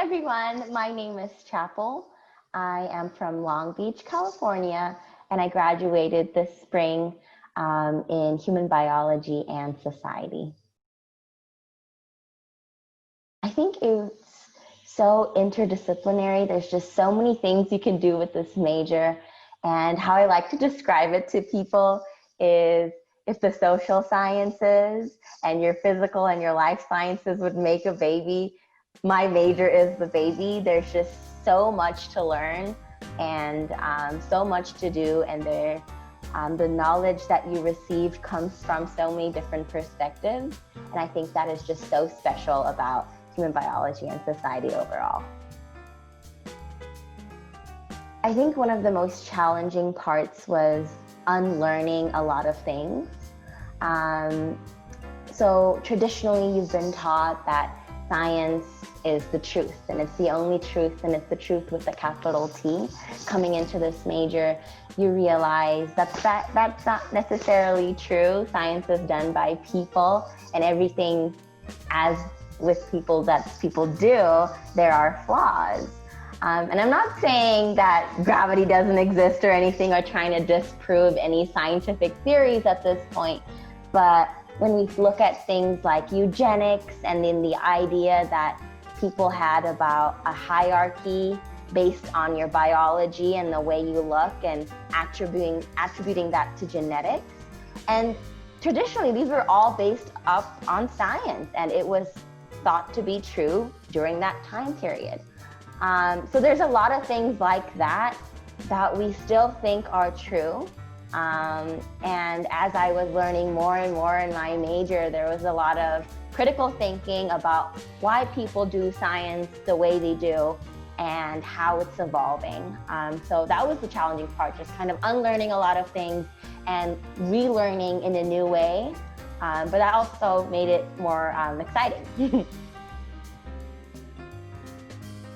everyone, my name is Chapel. I am from Long Beach, California, and I graduated this spring in human biology and society. I think it's so interdisciplinary. There's just so many things you can do with this major. And how I like to describe it to people is if the social sciences and your physical and your life sciences would make a baby, my major is the baby. There's just so much to learn and so much to do, and the knowledge that you receive comes from so many different perspectives, and I think that is just so special about human biology and society overall. I think one of the most challenging parts was unlearning a lot of things. So traditionally you've been taught that science is the truth, and it's the only truth, and it's the truth with a capital T. Coming into this major, you realize that's not necessarily true. Science is done by people, and everything, as with people that people do, there are flaws. And I'm not saying that gravity doesn't exist or anything, or trying to disprove any scientific theories at this point, but when we look at things like eugenics and then the idea that people had about a hierarchy based on your biology and the way you look, and attributing that to genetics. And traditionally, these were all based up on science, and it was thought to be true during that time period. So there's a lot of things like that we still think are true. And as I was learning more and more in my major, there was a lot of critical thinking about why people do science the way they do and how it's evolving. So that was the challenging part, just kind of unlearning a lot of things and relearning in a new way. But that also made it more exciting.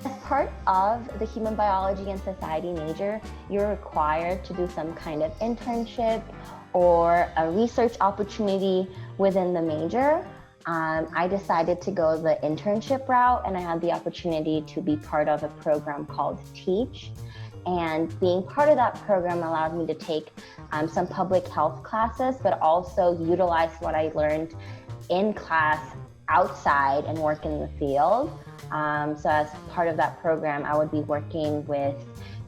As part of the human biology and society major, you're required to do some kind of internship or a research opportunity within the major. I decided to go the internship route, and I had the opportunity to be part of a program called TEACH. And being part of that program allowed me to take some public health classes, but also utilize what I learned in class outside and work in the field. So as part of that program, I would be working with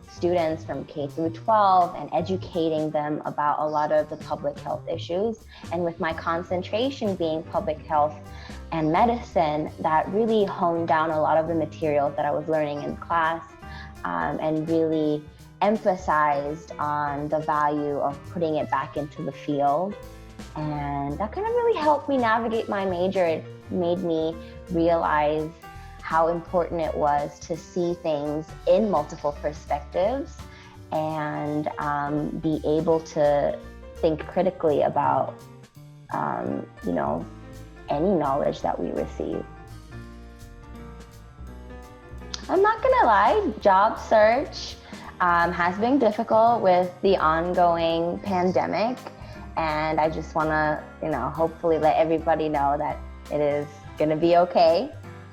students from K through 12 and educating them about a lot of the public health issues. And with my concentration being public health and medicine, that really honed down a lot of the materials that I was learning in class, and really emphasized on the value of putting it back into the field. And that kind of really helped me navigate my major. It made me realize how important it was to see things in multiple perspectives and be able to think critically about, any knowledge that we receive. I'm not gonna lie, job search has been difficult with the ongoing pandemic, and I just wanna, hopefully let everybody know that it is gonna be okay.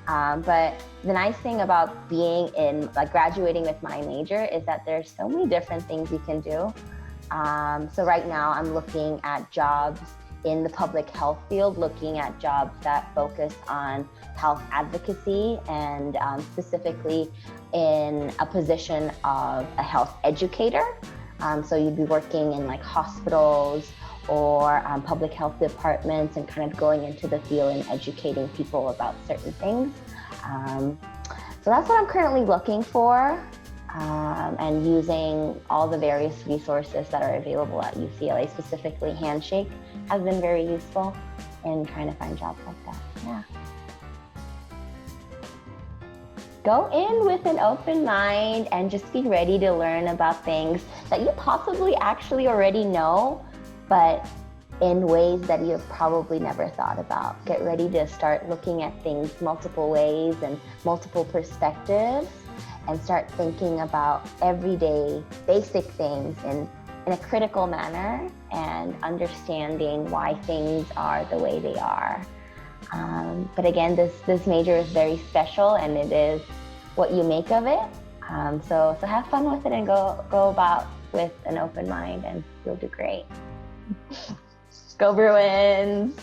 But the nice thing about being graduating with my major is that there's so many different things you can do. So right now I'm looking at jobs in the public health field, looking at jobs that focus on health advocacy and specifically in a position of a health educator. So you'd be working in like hospitals or public health departments and kind of going into the field and educating people about certain things. So that's what I'm currently looking for, and using all the various resources that are available at UCLA, specifically Handshake has been very useful in trying to find jobs like that. Yeah. Go in with an open mind and just be ready to learn about things that you possibly actually already know, but in ways that you've probably never thought about. Get ready to start looking at things multiple ways and multiple perspectives, and start thinking about everyday basic things in a critical manner, and understanding why things are the way they are. But again, this major is very special, and it is what you make of it. So have fun with it and go about with an open mind, and you'll do great. Go Bruins!